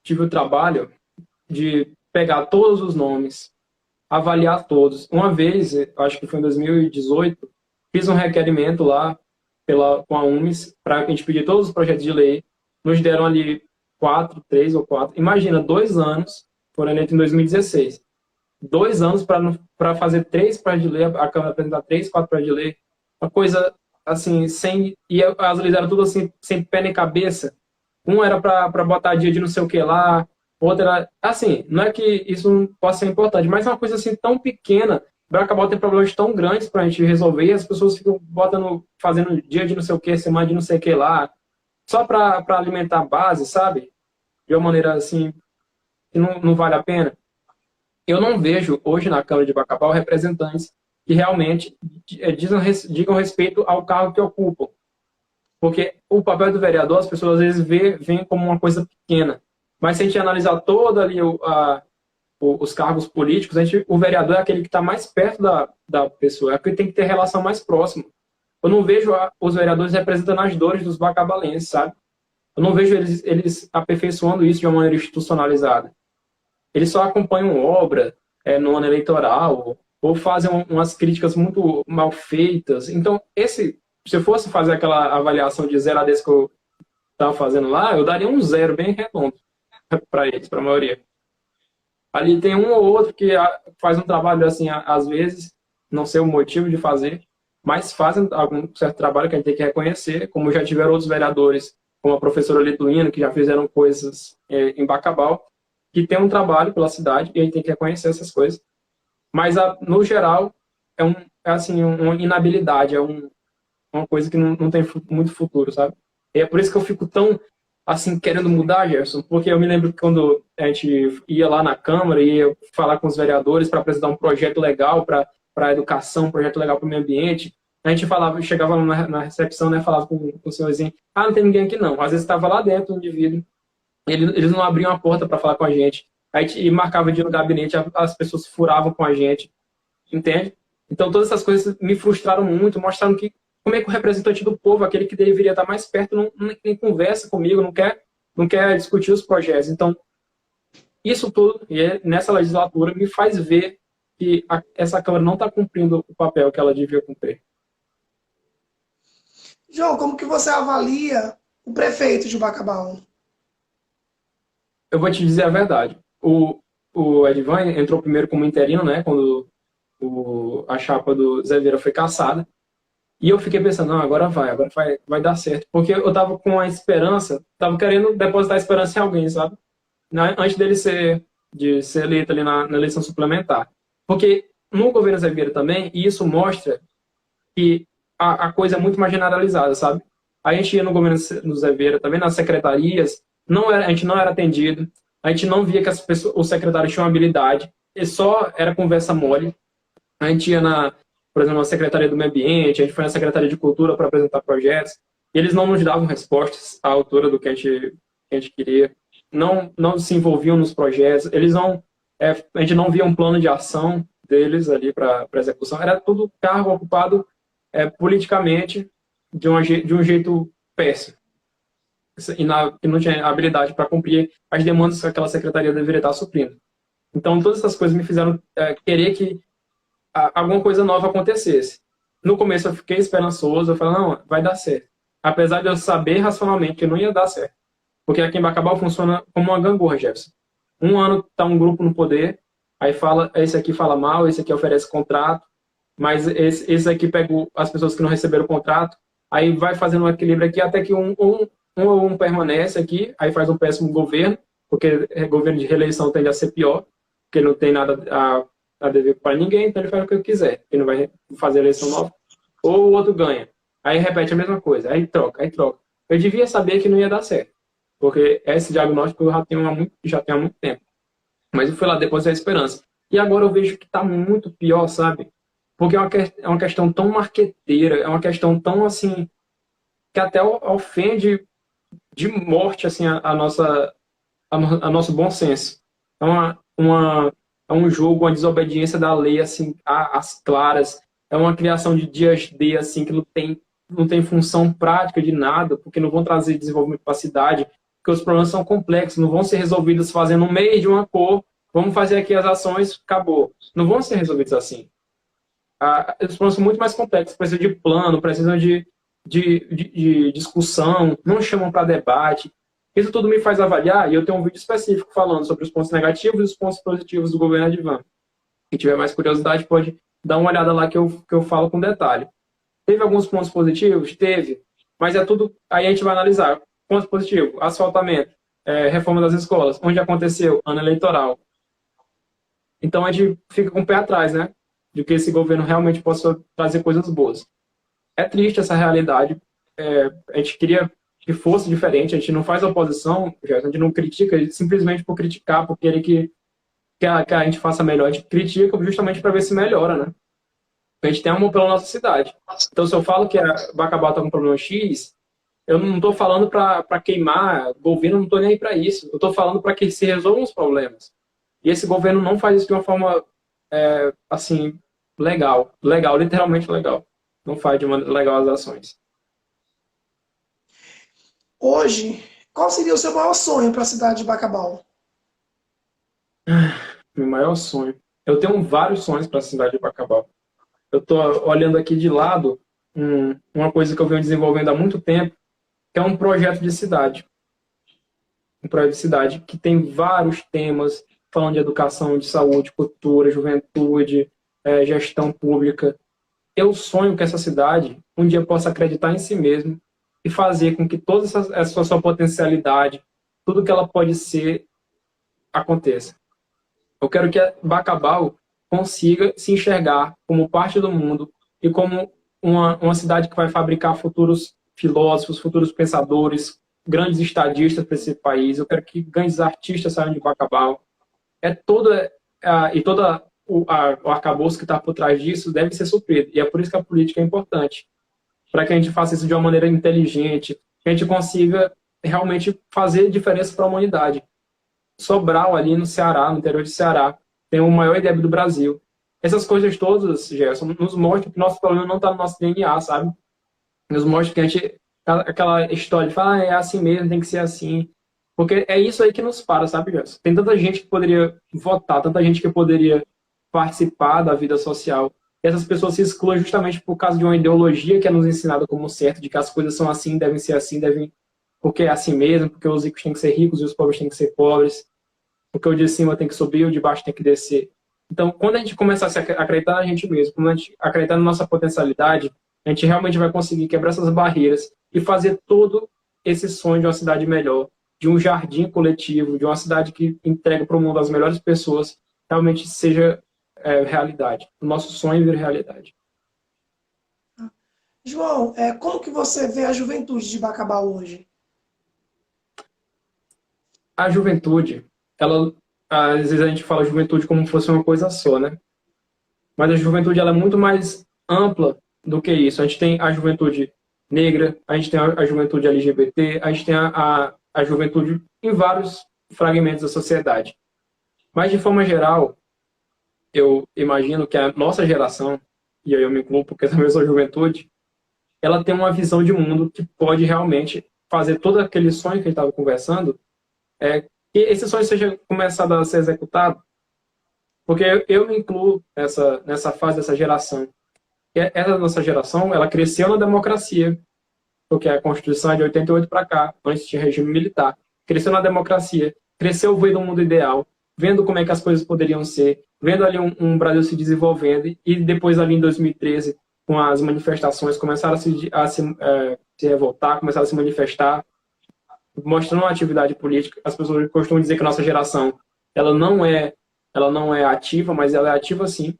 tive o trabalho de pegar todos os nomes, avaliar todos. Uma vez, acho que foi em 2018, fiz um requerimento lá com a UMES para a gente pedir todos os projetos de lei. Nos deram ali 3 ou 4. Imagina, 2 anos, foram eleitos em 2016. 2 anos para fazer 3 projetos de lei, a Câmara apresentar 3, 4 projetos de lei. Uma coisa assim, e as leis eram tudo assim, sem pé nem cabeça. Um era para botar dia de não sei o que lá, outra era... Assim, não é que isso não possa ser importante, mas é uma coisa assim tão pequena, vai acabar tendo problemas tão grandes para a gente resolver, e as pessoas ficam fazendo dia de não sei o que, semana de não sei o que lá, só para alimentar a base, sabe? De uma maneira assim, que não vale a pena. Eu não vejo hoje na Câmara de Bacabal representantes que realmente digam respeito ao cargo que ocupam. Porque o papel do vereador, as pessoas às vezes veem como uma coisa pequena. Mas se a gente analisar todo ali os cargos políticos, o vereador é aquele que está mais perto da pessoa, é aquele que tem que ter relação mais próxima. Eu não vejo os vereadores representando as dores dos bacabalenses, sabe? Eu não vejo eles aperfeiçoando isso de uma maneira institucionalizada. Eles só acompanham obra no ano eleitoral, ou fazem umas críticas muito mal feitas. Então, se eu fosse fazer aquela avaliação de 0 a 10 que eu estava fazendo lá, eu daria um 0 bem redondo. para eles, para a maioria. Ali tem um ou outro que faz um trabalho assim, às vezes, não sei o motivo de fazer, mas fazem algum certo trabalho que a gente tem que reconhecer, como já tiveram outros vereadores, como a professora Lituino, que já fizeram coisas em Bacabal, que tem um trabalho pela cidade e a gente tem que reconhecer essas coisas. Mas, no geral, é assim, uma inabilidade, uma coisa que não tem muito futuro, sabe? E é por isso que eu fico tão, assim, querendo mudar, Gerson, porque eu me lembro que quando a gente ia lá na Câmara, ia falar com os vereadores para apresentar um projeto legal para a educação, um projeto legal para o meio ambiente, a gente falava, chegava na recepção, né, falava com o senhorzinho, não tem ninguém aqui não. Às vezes estava lá dentro, um indivíduo, eles não abriam a porta para falar com a gente. E marcava dia no gabinete, as pessoas furavam com a gente, entende? Então todas essas coisas me frustraram muito, mostraram que como é que o representante do povo, aquele que deveria estar mais perto, nem conversa comigo, não quer discutir os projetos. Então, isso tudo, nessa legislatura, me faz ver que essa Câmara não está cumprindo o papel que ela devia cumprir. João, como que você avalia o prefeito de Bacabal? Eu vou te dizer a verdade. O Edivan entrou primeiro como interino, né, quando a chapa do Zé Vieira foi cassada. E eu fiquei pensando, não, agora vai dar certo. Porque eu tava com a esperança, tava querendo depositar a esperança em alguém, sabe? Antes de ser eleito ali na eleição suplementar. Porque no governo Zé Vieira também, e isso mostra que a coisa é muito mais generalizada, sabe? A gente ia no governo do Zé Vieira também, nas secretarias, a gente não era atendido, a gente não via que os secretários tinham habilidade, e só era conversa mole. A gente ia por exemplo, na Secretaria do Meio Ambiente, a gente foi na Secretaria de Cultura para apresentar projetos, e eles não nos davam respostas à altura do que a gente queria, não se envolviam nos projetos, a gente não via um plano de ação deles ali para execução, era tudo cargo ocupado politicamente de um jeito péssimo, e não tinha habilidade para cumprir as demandas que aquela secretaria deveria estar suprindo. Então, todas essas coisas me fizeram querer que alguma coisa nova acontecesse. No começo eu fiquei esperançoso, eu falei, não, vai dar certo. Apesar de eu saber racionalmente que não ia dar certo. Porque aqui em Bacabal funciona como uma gangorra, Jefferson. Um ano está um grupo no poder, aí esse aqui fala mal, esse aqui oferece contrato, mas esse aqui pega as pessoas que não receberam o contrato, aí vai fazendo um equilíbrio aqui até que um permanece aqui, aí faz um péssimo governo, porque governo de reeleição tende a ser pior, porque não tem nada a dever para ninguém, então ele faz o que ele quiser, ele não vai fazer eleição nova, ou o outro ganha. Aí repete a mesma coisa, aí troca. Eu devia saber que não ia dar certo, porque esse diagnóstico eu já tenho há muito tempo. Mas eu fui lá depois da esperança. E agora eu vejo que está muito pior, sabe? Porque é uma questão tão marqueteira, é uma questão tão assim, que até ofende de morte assim, a nosso bom senso. É um jogo, uma desobediência da lei assim, às claras. É uma criação de dias D assim, que não tem função prática de nada, porque não vão trazer desenvolvimento para a cidade, porque os problemas são complexos, não vão ser resolvidos fazendo um mês de uma cor, vamos fazer aqui as ações, acabou. Não vão ser resolvidos assim. Os problemas são muito mais complexos, precisam de plano, precisam de discussão, não chamam para debate. Isso tudo me faz avaliar, e eu tenho um vídeo específico falando sobre os pontos negativos e os pontos positivos do governo Edivan. Quem tiver mais curiosidade pode dar uma olhada lá que eu falo com detalhe. Teve alguns pontos positivos? Teve. Mas é tudo... Aí a gente vai analisar. Ponto positivo, asfaltamento, reforma das escolas. Onde aconteceu? Ano eleitoral. Então a gente fica com o pé atrás, né? De que esse governo realmente possa trazer coisas boas. É triste essa realidade. A gente queria que fosse diferente. A gente não faz oposição, a gente não critica simplesmente por criticar, por querer que a gente faça melhor. A gente critica justamente para ver se melhora, né? A gente tem amor pela nossa cidade. Então, se eu falo que a Bacabal está com problema X, eu não estou falando para queimar o governo, não estou nem aí para isso. Eu estou falando para que se resolvam os problemas. E esse governo não faz isso de uma forma, assim, legal. Legal, literalmente legal. Não faz de maneira legal as ações. Hoje, qual seria o seu maior sonho para a cidade de Bacabal? Meu maior sonho. Eu tenho vários sonhos para a cidade de Bacabal. Eu estou olhando aqui de lado uma coisa que eu venho desenvolvendo há muito tempo, que é um projeto de cidade. um projeto de cidade que tem vários temas, falando de educação, de saúde, cultura, juventude, gestão pública. Eu sonho que essa cidade um dia possa acreditar em si mesma e fazer com que toda essa sua potencialidade, tudo que ela pode ser, aconteça. Eu quero que Bacabal consiga se enxergar como parte do mundo e como uma cidade que vai fabricar futuros filósofos, futuros pensadores, grandes estadistas para esse país. Eu quero que grandes artistas saiam de Bacabal. O arcabouço que está por trás disso deve ser suprido. E é por isso que a política é importante. Para que a gente faça isso de uma maneira inteligente, que a gente consiga realmente fazer diferença para a humanidade. Sobral, ali no Ceará, no interior de Ceará, tem o maior IDEB do Brasil. Essas coisas todas, Gerson, nos mostram que nosso problema não está no nosso DNA, sabe? Nos mostra que a gente, aquela história de falar, é assim mesmo, tem que ser assim. Porque é isso aí que nos para, sabe, Gerson? Tem tanta gente que poderia votar, tanta gente que poderia participar da vida social. E essas pessoas se excluem justamente por causa de uma ideologia que é nos ensinada como certo, de que as coisas são assim, devem ser assim, porque é assim mesmo, porque os ricos têm que ser ricos e os pobres têm que ser pobres, porque o de cima tem que subir e o de baixo tem que descer. Então, quando a gente começar a se acreditar na gente mesmo, quando a gente acreditar na nossa potencialidade, a gente realmente vai conseguir quebrar essas barreiras e fazer todo esse sonho de uma cidade melhor, de um jardim coletivo, de uma cidade que entrega para o mundo as melhores pessoas, realmente seja realidade. O nosso sonho vira realidade. João, como que você vê a juventude de Bacabal hoje? A juventude, às vezes a gente fala juventude como se fosse uma coisa só, né? Mas a juventude ela é muito mais ampla do que isso. A gente tem a juventude negra, a gente tem a juventude LGBT, a gente tem a juventude em vários fragmentos da sociedade. Mas, de forma geral, eu imagino que a nossa geração, e aí eu me incluo porque também sou juventude, ela tem uma visão de mundo que pode realmente fazer todo aquele sonho que a gente estava conversando, que esse sonho seja começado a ser executado, porque eu me incluo nessa fase dessa geração. E essa nossa geração, ela cresceu na democracia, porque a Constituição é de 88 para cá, antes tinha regime militar. Cresceu na democracia, cresceu vendo um mundo ideal, vendo como é que as coisas poderiam ser, vendo ali um Brasil se desenvolvendo, e depois ali em 2013, com as manifestações, começaram a se revoltar, começaram a se manifestar, mostrando uma atividade política. As pessoas costumam dizer que a nossa geração ela não é ativa, mas ela é ativa sim.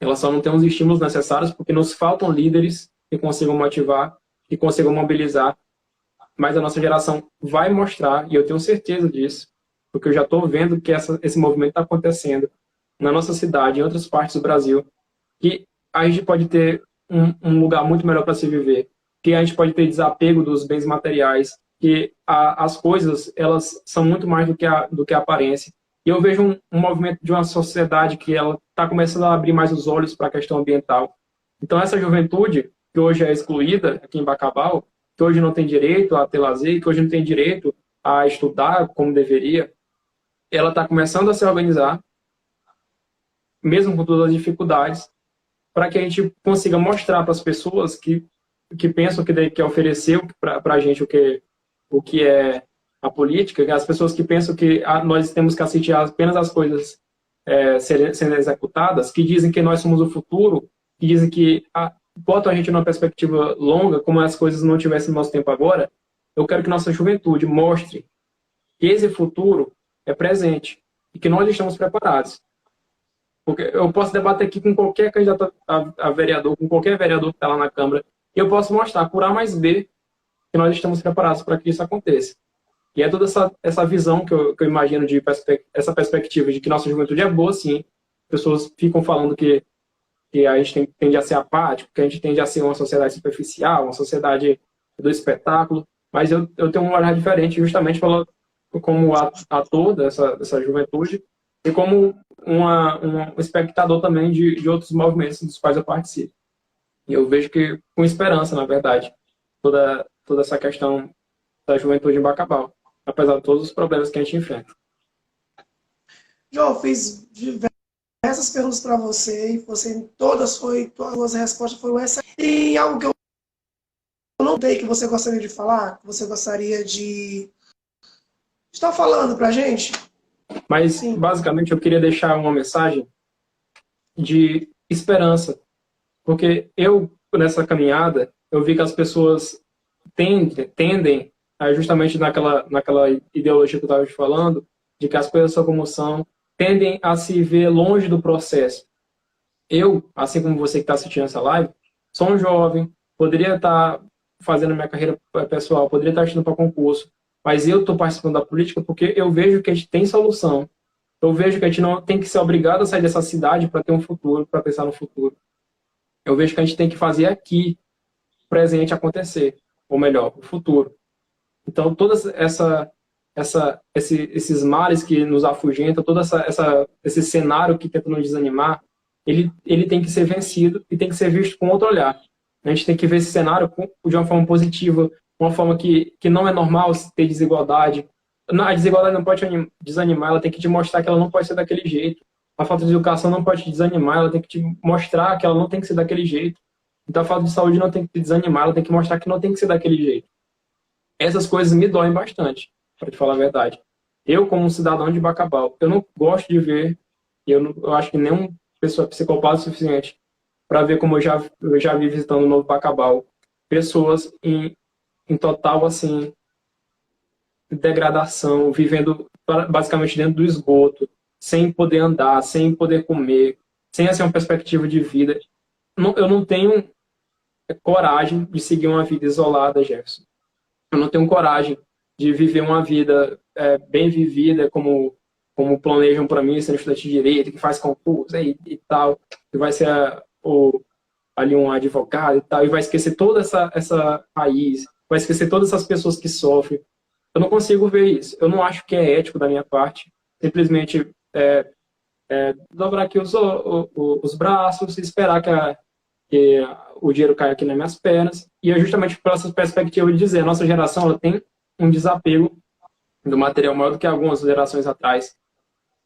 Ela só não tem os estímulos necessários porque nos faltam líderes que consigam motivar, que consigam mobilizar. Mas a nossa geração vai mostrar, e eu tenho certeza disso, porque eu já estou vendo que esse movimento está acontecendo na nossa cidade, em outras partes do Brasil, que a gente pode ter um lugar muito melhor para se viver, que a gente pode ter desapego dos bens materiais, que as coisas elas são muito mais do que a aparência. E eu vejo um movimento de uma sociedade que ela está começando a abrir mais os olhos para a questão ambiental. Então essa juventude, que hoje é excluída aqui em Bacabal, que hoje não tem direito a ter lazer, que hoje não tem direito a estudar como deveria, ela está começando a se organizar, mesmo com todas as dificuldades, para que a gente consiga mostrar para as pessoas que pensam que quer oferecer para a gente o que é a política, as pessoas que pensam que nós temos que assistir apenas as coisas sendo executadas, que dizem que nós somos o futuro, que dizem que botam a gente numa perspectiva longa, como as coisas não tivessem no nosso tempo agora. Eu quero que nossa juventude mostre que esse futuro é presente e que nós estamos preparados. Porque eu posso debater aqui com qualquer candidato a vereador, com qualquer vereador que está lá na Câmara, e eu posso mostrar, por A mais B, que nós estamos preparados para que isso aconteça. E é toda essa visão que eu imagino, essa perspectiva de que nossa juventude é boa, sim. Pessoas ficam falando que a gente tende a ser apático, que a gente tende a ser uma sociedade superficial, uma sociedade do espetáculo, mas eu tenho um olhar diferente, justamente como ator dessa juventude e como um espectador também de outros movimentos dos quais eu participo. E eu vejo que, com esperança, na verdade, toda essa questão da juventude em Bacabal, apesar de todos os problemas que a gente enfrenta. João, fiz diversas perguntas para você, e todas as respostas foram essas. E algo que eu não dei que você gostaria de falar, que você gostaria de está falando para a gente? Mas, Sim. basicamente, eu queria deixar uma mensagem de esperança. Porque eu, nessa caminhada, eu vi que as pessoas tendem a, justamente naquela ideologia que eu estava te falando, de que as coisas são como são, tendem a se ver longe do processo. Eu, assim como você que está assistindo essa live, sou um jovem, poderia estar fazendo minha carreira pessoal, poderia estar estudando para concurso, mas eu estou participando da política porque eu vejo que a gente tem solução. Eu vejo que a gente não tem que ser obrigado a sair dessa cidade para ter um futuro, para pensar no futuro. Eu vejo que a gente tem que fazer aqui o presente acontecer, ou melhor, o futuro. Então, todas esses males que nos afugentam, todo esse cenário que tenta nos desanimar, ele tem que ser vencido e tem que ser visto com outro olhar. A gente tem que ver esse cenário de uma forma positiva, uma forma que não é normal ter desigualdade. A desigualdade não pode te desanimar, ela tem que te mostrar que ela não pode ser daquele jeito. A falta de educação não pode te desanimar, ela tem que te mostrar que ela não tem que ser daquele jeito. Então a falta de saúde não tem que te desanimar, ela tem que mostrar que não tem que ser daquele jeito. Essas coisas me doem bastante, para te falar a verdade. Eu, como um cidadão de Bacabal, eu não gosto de ver, eu acho que nenhuma pessoa é psicopata o suficiente para ver como eu já vi visitando o Novo Bacabal, pessoas em total, assim, degradação, vivendo basicamente dentro do esgoto, sem poder andar, sem poder comer, sem assim, uma perspectiva de vida. Eu não tenho coragem de seguir uma vida isolada, Jefferson. Eu não tenho coragem de viver uma vida bem vivida, como planejam para mim, sendo estudante de direito, que faz concurso e tal, que vai ser ali um advogado e tal, e vai esquecer toda essa raiz, vai esquecer todas essas pessoas que sofrem. Eu não consigo ver isso. Eu não acho que é ético da minha parte simplesmente dobrar aqui os braços e esperar que o dinheiro caia aqui nas minhas pernas. E é justamente por essa perspectiva de dizer, a nossa geração ela tem um desapego do material maior do que algumas gerações atrás.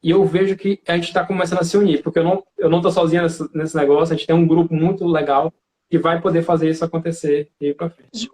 E eu vejo que a gente está começando a se unir, porque eu não estou sozinho nesse negócio, a gente tem um grupo muito legal que vai poder fazer isso acontecer e ir para frente.